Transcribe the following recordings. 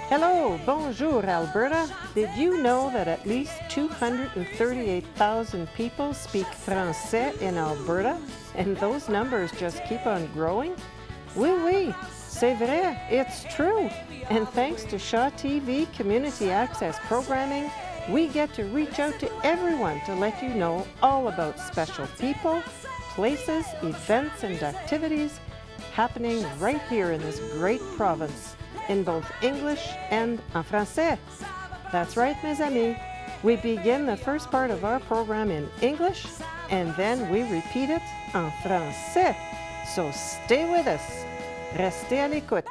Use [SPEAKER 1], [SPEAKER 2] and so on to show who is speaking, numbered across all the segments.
[SPEAKER 1] Hello, bonjour Alberta. Did you know that at least 238,000 people speak Français in Alberta? And those numbers just keep on growing? Oui, oui, c'est vrai, it's true. And thanks to Shaw TV Community Access Programming, we get to reach out to everyone to let you know all about special people, places, events, and activities happening right here in this great province, in both English and en français. That's right, mes amis. We begin the first part of our program in English, and then we repeat it en français. So stay with us. Restez à l'écoute.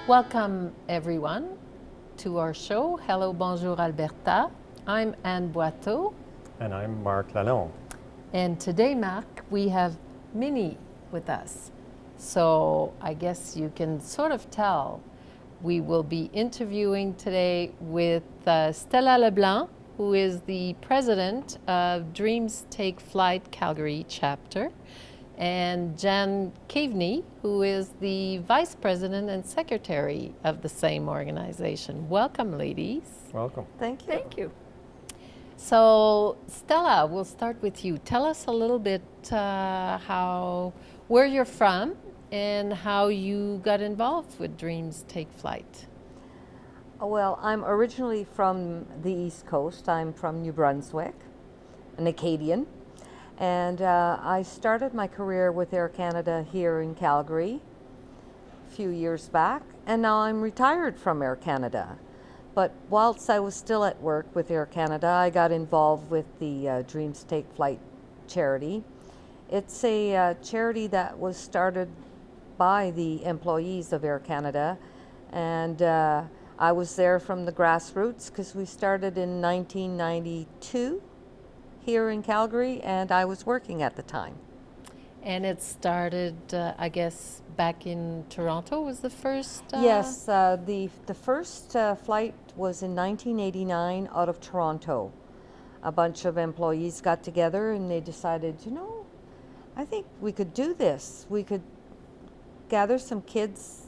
[SPEAKER 2] Welcome, everyone, to our show, Hello, Bonjour, Alberta. I'm Anne Boiteau.
[SPEAKER 3] And I'm Marc Lalonde.
[SPEAKER 2] And today, Marc, we have Minnie with us. So I guess you can sort of tell we will be interviewing today with Stella Leblanc, who is the president of Dreams Take Flight Calgary chapter, and Jan Caveny, who is the vice president and secretary of the same organization. Welcome, ladies.
[SPEAKER 3] Welcome.
[SPEAKER 1] Thank you.
[SPEAKER 4] Thank you.
[SPEAKER 2] So, Stella, we'll start with you. Tell us a little bit where you're from and how you got involved with Dreams Take Flight.
[SPEAKER 4] Well, I'm originally from the East Coast. I'm from New Brunswick, an Acadian. And I started my career with Air Canada here in Calgary a few years back, and now I'm retired from Air Canada. But whilst I was still at work with Air Canada, I got involved with the Dreams Take Flight charity. It's a charity that was started by the employees of Air Canada, and I was there from the grassroots because we started in 1992 here in Calgary, and I was working at the time.
[SPEAKER 2] And it started, I guess, back in Toronto was the first?
[SPEAKER 4] Yes, the first flight was in 1989 out of Toronto. A bunch of employees got together and they decided, you know, I think we could do this. We could gather some kids,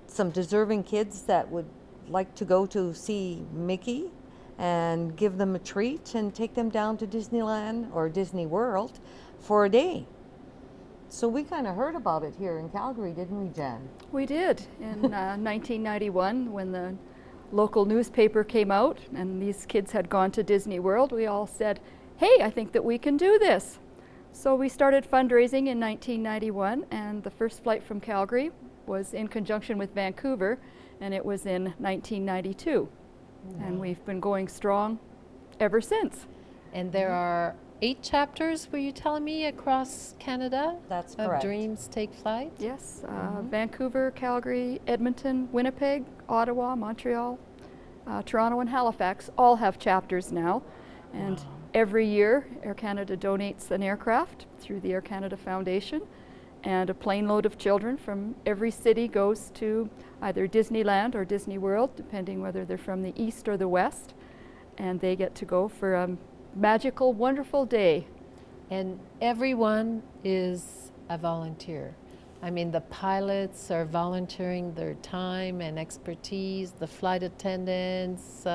[SPEAKER 4] some deserving kids that would like to go to see Mickey, and give them a treat and take them down to Disneyland or Disney World for a day. So we kind of heard about it here in Calgary, didn't we, Jan?
[SPEAKER 5] We did in 1991 when the local newspaper came out and these kids had gone to Disney World. We all said, hey, I think that we can do this. So we started fundraising in 1991, and the first flight from Calgary was in conjunction with Vancouver, and it was in 1992. And we've been going strong ever since.
[SPEAKER 2] And there are 8 chapters, were you telling me, across Canada?
[SPEAKER 4] That's
[SPEAKER 2] of
[SPEAKER 4] correct.
[SPEAKER 2] Dreams Take Flight?
[SPEAKER 5] Yes, Vancouver, Calgary, Edmonton, Winnipeg, Ottawa, Montreal, Toronto, and Halifax all have chapters now. And every year, Air Canada donates an aircraft through the Air Canada Foundation, and a plane load of children from every city goes to either Disneyland or Disney World, depending whether they're from the east or the west, and they get to go for a magical, wonderful day.
[SPEAKER 2] And everyone is a volunteer. I mean, the pilots are volunteering their time and expertise, the flight attendants,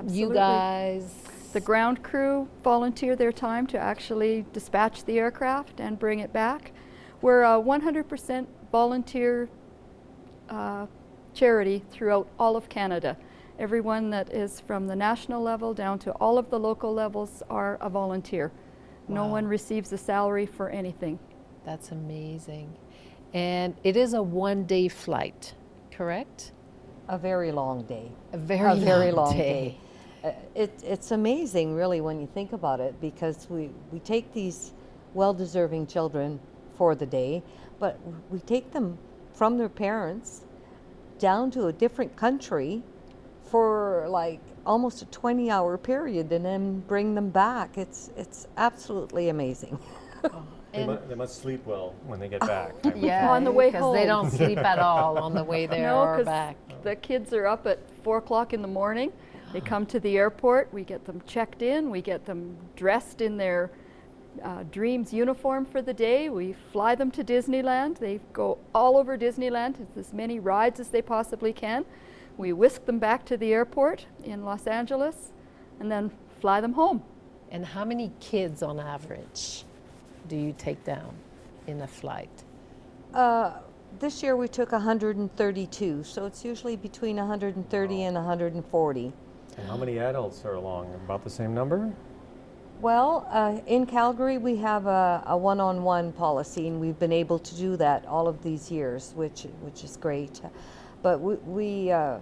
[SPEAKER 2] you guys.
[SPEAKER 5] The ground crew volunteer their time to actually dispatch the aircraft and bring it back. We're a 100% volunteer charity throughout all of Canada. Everyone that is from the national level down to all of the local levels are a volunteer. No
[SPEAKER 2] Wow.
[SPEAKER 5] one receives a salary for anything.
[SPEAKER 2] That's amazing. And it is a one-day flight, correct?
[SPEAKER 4] A very long day.
[SPEAKER 2] A very long day.
[SPEAKER 4] It's amazing, really, when you think about it, because we take these well-deserving children for the day, but we take them from their parents down to a different country for like almost a 20-hour period and then bring them back. It's absolutely amazing.
[SPEAKER 3] They must sleep well when they get back.
[SPEAKER 2] Yeah,
[SPEAKER 5] On the way
[SPEAKER 2] because they
[SPEAKER 5] home.
[SPEAKER 2] don't sleep at all on the way there
[SPEAKER 5] No,
[SPEAKER 2] or
[SPEAKER 5] 'cause
[SPEAKER 2] back.
[SPEAKER 5] the kids are up at 4 o'clock in the morning They come to the airport, we get them checked in, we get them dressed in their Dreams uniform for the day. We fly them to Disneyland. They go all over Disneyland, as many rides as they possibly can. We whisk them back to the airport in Los Angeles and then fly them home.
[SPEAKER 2] And how many kids on average do you take down in a flight?
[SPEAKER 4] This year we took 132, so it's usually between 130 and 140.
[SPEAKER 3] And how many adults are along? About the same number?
[SPEAKER 4] Well, in Calgary we have a one-on-one policy, and we've been able to do that all of these years, which is great. But the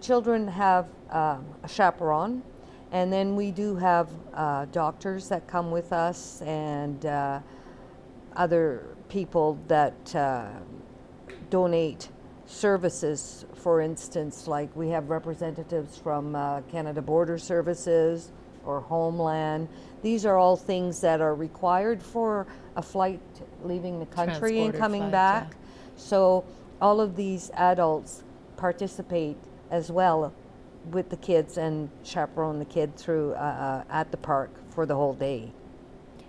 [SPEAKER 4] children have a chaperone, and then we do have doctors that come with us, and other people that donate services. For instance, like we have representatives from Canada Border Services or Homeland. These are all things that are required for a flight leaving the country and coming
[SPEAKER 2] flight,
[SPEAKER 4] back.
[SPEAKER 2] yeah.
[SPEAKER 4] So all of these adults participate as well with the kids and chaperone the kid through at the park for the whole day.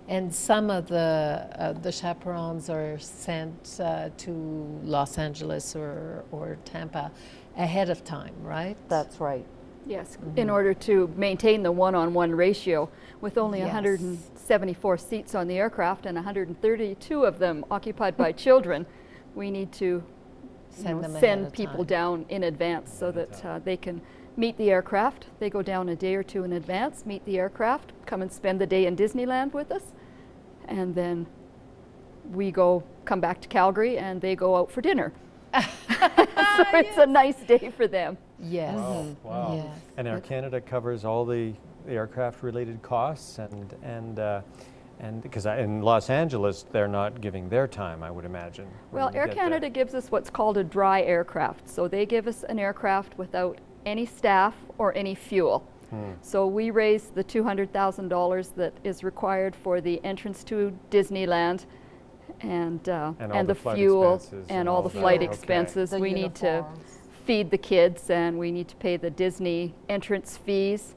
[SPEAKER 2] And some of the chaperones are sent to Los Angeles or Tampa ahead of time, right?
[SPEAKER 4] That's right.
[SPEAKER 5] Yes, in order to maintain the one-on-one ratio with only
[SPEAKER 2] Yes.
[SPEAKER 5] 174 seats on the aircraft and 132 of them occupied by children, we need to send people down in advance so that they can meet the aircraft. They go down a day or two in advance, meet the aircraft, come and spend the day in Disneyland with us, and then we come back to Calgary and they go out for dinner. So it's a nice day for them.
[SPEAKER 2] Yes.
[SPEAKER 3] Wow. Wow.
[SPEAKER 2] Yes.
[SPEAKER 3] And Air Canada covers all the aircraft-related costs, and because in Los Angeles they're not giving their time, I would imagine. when
[SPEAKER 5] Well,
[SPEAKER 3] you
[SPEAKER 5] Air
[SPEAKER 3] get
[SPEAKER 5] Canada
[SPEAKER 3] there.
[SPEAKER 5] gives us what's called a dry aircraft. So they give us an aircraft without any staff or any fuel. So we raise the $200,000 that is required for the entrance to Disneyland and
[SPEAKER 3] all the
[SPEAKER 5] the
[SPEAKER 3] flight
[SPEAKER 5] fuel
[SPEAKER 3] expenses
[SPEAKER 5] and
[SPEAKER 3] and
[SPEAKER 5] all
[SPEAKER 3] all
[SPEAKER 5] the
[SPEAKER 3] that.
[SPEAKER 5] flight
[SPEAKER 3] Okay.
[SPEAKER 5] expenses.
[SPEAKER 4] The
[SPEAKER 5] We need to
[SPEAKER 4] uniforms.
[SPEAKER 5] feed the kids and we need to pay the Disney entrance fees.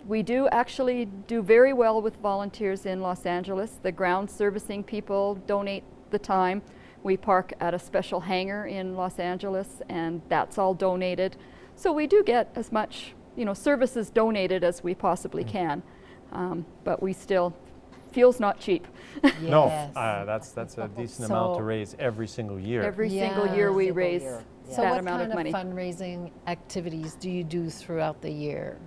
[SPEAKER 5] We do actually do very well with volunteers in Los Angeles. The ground servicing people donate the time. We park at a special hangar in Los Angeles and that's all donated. So we do get as much, services donated as we possibly can. But we still, fuel's not cheap.
[SPEAKER 3] No,
[SPEAKER 2] Yes.
[SPEAKER 3] that's a decent amount to
[SPEAKER 2] So-
[SPEAKER 3] raise every single year.
[SPEAKER 5] Every
[SPEAKER 2] Yeah.
[SPEAKER 5] single year we
[SPEAKER 4] Single
[SPEAKER 5] raise
[SPEAKER 4] year.
[SPEAKER 2] So
[SPEAKER 5] that
[SPEAKER 2] what
[SPEAKER 5] amount
[SPEAKER 2] kind
[SPEAKER 5] of money.
[SPEAKER 2] fundraising activities do you do throughout the year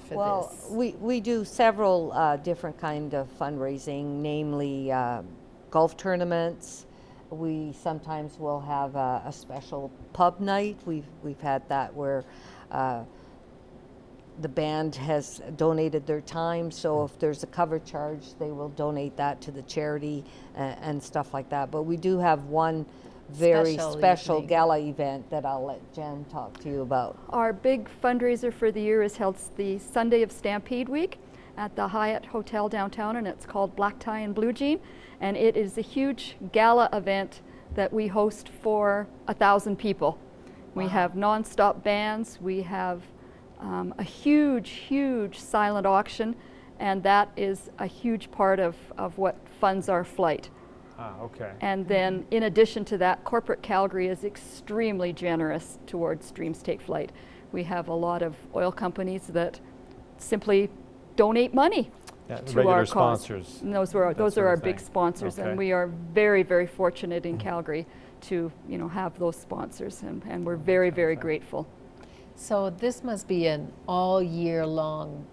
[SPEAKER 2] for
[SPEAKER 4] Well,
[SPEAKER 2] this?
[SPEAKER 4] we do several different kind of fundraising, namely golf tournaments. We sometimes will have a special pub night. We've had that where the band has donated their time, so if there's a cover charge, they will donate that to the charity and stuff like that. But we do have one very
[SPEAKER 2] Special
[SPEAKER 4] special
[SPEAKER 2] evening.
[SPEAKER 4] gala event that I'll let Jen talk to you about.
[SPEAKER 5] Our big fundraiser for the year is held the Sunday of Stampede Week at the Hyatt Hotel downtown, and it's called Black Tie and Blue Jean. And it is a huge gala event that we host for 1,000 people. We have nonstop bands, we have a huge silent auction, and that is a huge part of what funds our flight.
[SPEAKER 3] Okay.
[SPEAKER 5] And then in addition to that, corporate Calgary is extremely generous towards Dreams Take Flight. We have a lot of oil companies that simply donate money
[SPEAKER 3] Yeah,
[SPEAKER 5] to
[SPEAKER 3] regular
[SPEAKER 5] our cause.
[SPEAKER 3] sponsors.
[SPEAKER 5] And those are
[SPEAKER 3] that sort
[SPEAKER 5] our
[SPEAKER 3] of
[SPEAKER 5] big
[SPEAKER 3] thing.
[SPEAKER 5] sponsors,
[SPEAKER 3] Okay.
[SPEAKER 5] and we are very fortunate in Calgary to have those sponsors, and we're very grateful.
[SPEAKER 2] So this must be an all year long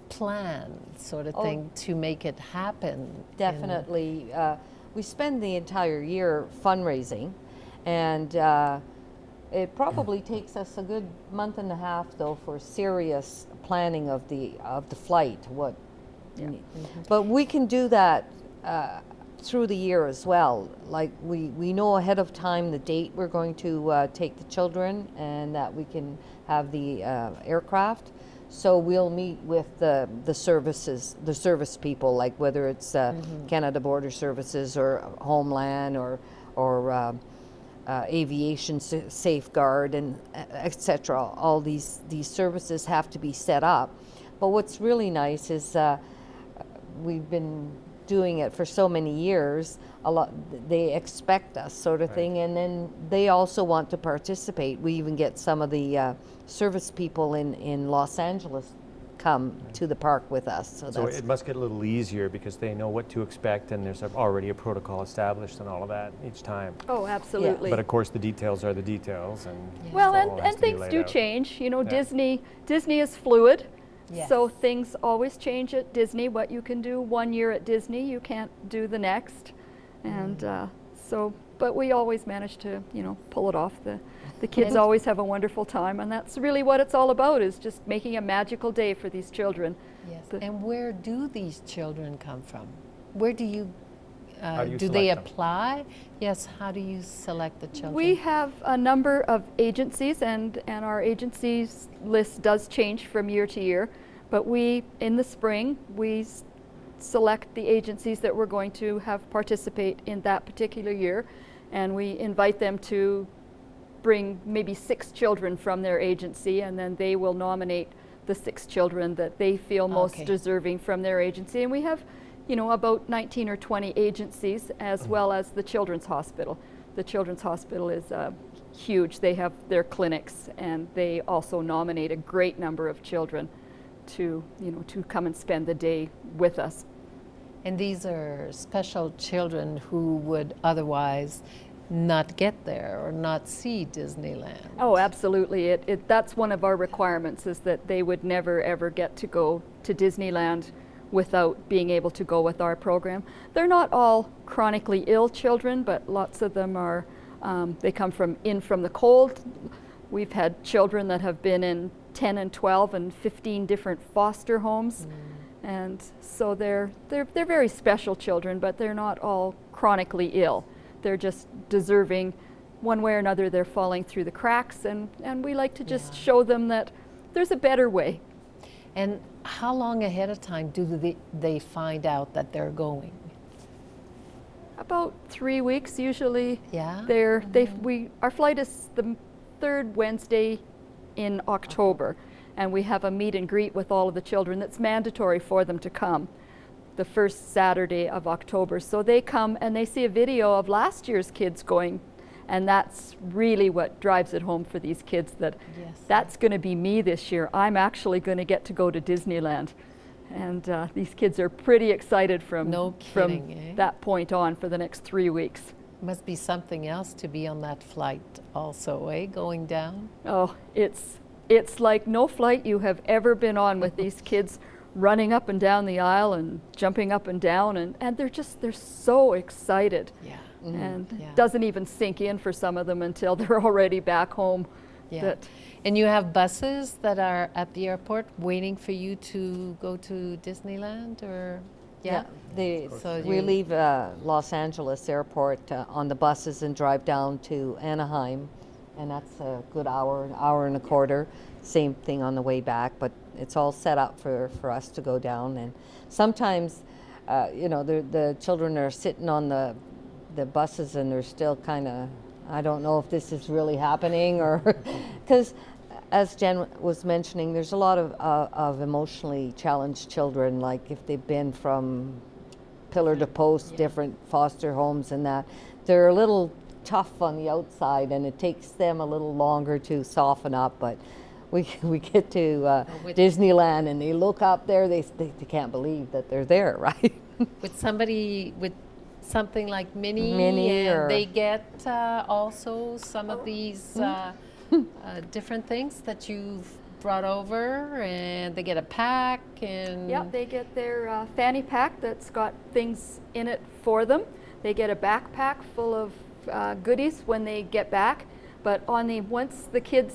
[SPEAKER 2] plan sort of
[SPEAKER 4] Oh.
[SPEAKER 2] thing to make it happen.
[SPEAKER 4] Definitely. We spend the entire year fundraising, and it probably takes us a good month and a half, though, for serious planning of the flight. But we can do that through the year as well. Like we know ahead of time the date we're going to take the children, and that we can have the aircraft. So we'll meet with the service people, like whether it's Canada Border Services or Homeland or aviation safeguard and etc. All these services have to be set up. But what's really nice is we've been doing it for so many years. A lot they expect us, sort of thing, and then they also want to participate. We even get some of the service people in Los Angeles come to the park with us.
[SPEAKER 3] So it must get a little easier because they know what to expect, and there's already a protocol established and all of that each time.
[SPEAKER 5] Oh, absolutely.
[SPEAKER 3] But of course, the details are the details, and
[SPEAKER 5] well,
[SPEAKER 3] it all has
[SPEAKER 5] and
[SPEAKER 3] to be
[SPEAKER 5] things
[SPEAKER 3] laid
[SPEAKER 5] do
[SPEAKER 3] out.
[SPEAKER 5] change. You know,
[SPEAKER 3] Yeah.
[SPEAKER 5] Disney is fluid.
[SPEAKER 2] Yes.
[SPEAKER 5] So things always change at Disney. What you can do one year at Disney, you can't do the next. And but we always manage to, you know, pull it off. The kids always have a wonderful time, and that's really what it's all about, is just making a magical day for these children.
[SPEAKER 2] Yes. And where do these children come from? Where do you,
[SPEAKER 3] How do you
[SPEAKER 2] do they
[SPEAKER 3] select them?
[SPEAKER 2] apply? Yes, how do you select the children?
[SPEAKER 5] We have a number of agencies, and our agencies list does change from year to year. But in the spring, we select the agencies that we're going to have participate in that particular year, and we invite them to bring maybe 6 children from their agency, and then they will nominate the 6 children that they feel most deserving from their agency. And we have, you know, about 19 or 20 agencies, as well as the Children's Hospital. The Children's Hospital is huge. They have their clinics, and they also nominate a great number of children to, you know, to come and spend the day with us.
[SPEAKER 2] And these are special children who would otherwise not get there or not see Disneyland.
[SPEAKER 5] Oh, absolutely. That's one of our requirements, is that they would never ever get to go to Disneyland without being able to go with our program. They're not all chronically ill children, but lots of them are, they come from the cold. We've had children that have been in 10 and 12 and 15 different foster homes. And so they're very special children, but they're not all chronically ill. They're just deserving. One way or another, they're falling through the cracks, and we like to just show them that there's a better way.
[SPEAKER 2] And how long ahead of time do they find out that they're going?
[SPEAKER 5] About 3 weeks usually.
[SPEAKER 2] Yeah.
[SPEAKER 5] Our flight is the 3rd Wednesday in October, and we have a meet and greet with all of the children that's mandatory for them to come the 1st Saturday of October. So they come and they see a video of last year's kids going, and that's really what drives it home for these kids, that that's going to be me this year. I'm actually going to get to go to Disneyland. And these kids are pretty excited from that point on for the next 3 weeks.
[SPEAKER 2] Must be something else to be on that flight also, going down?
[SPEAKER 5] Oh, it's like no flight you have ever been on, with these kids running up and down the aisle and jumping up and down, and they're so excited.
[SPEAKER 2] Yeah.
[SPEAKER 5] And it doesn't even sink in for some of them until they're already back home.
[SPEAKER 2] Yeah. And you have buses that are at the airport waiting for you to go to Disneyland, or?
[SPEAKER 4] Yeah, we leave Los Angeles airport on the buses and drive down to Anaheim, and that's a good hour and a quarter. Same thing on the way back, but it's all set up for us to go down. And sometimes, you know, the children are sitting on the buses and they're still kind of, I don't know if this is really happening, or because as Jen was mentioning, there's a lot of emotionally challenged children, like if they've been from pillar to post, different foster homes and that. They're a little tough on the outside, and it takes them a little longer to soften up, but we get to Disneyland and they look up there, they can't believe that they're there, right?
[SPEAKER 2] With somebody with something like Minnie,
[SPEAKER 4] or
[SPEAKER 2] they get also some of these different things that you've brought over, and they get a pack, and
[SPEAKER 5] they get their fanny pack that's got things in it for them. They get a backpack full of goodies when they get back. But once the kids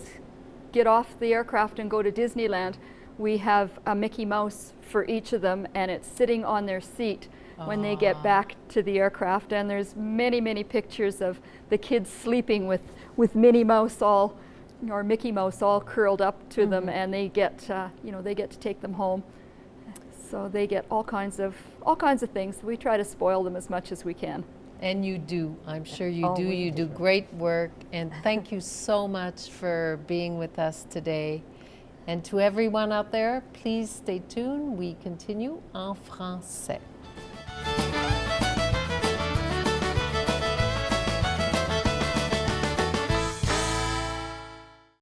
[SPEAKER 5] get off the aircraft and go to Disneyland, we have a Mickey Mouse for each of them, and it's sitting on their seat when they get back to the aircraft. And there's many pictures of the kids sleeping with Minnie Mouse or Mickey Mouse all curled up to them, and they get they get to take them home. So they get all kinds of things. We try to spoil them as much as we can.
[SPEAKER 2] And you do. I'm sure you
[SPEAKER 4] Oh,
[SPEAKER 2] do.
[SPEAKER 4] we
[SPEAKER 2] You do
[SPEAKER 4] do.
[SPEAKER 2] great work. And thank you so much for being with us today. And to everyone out there, please stay tuned. We continue en français.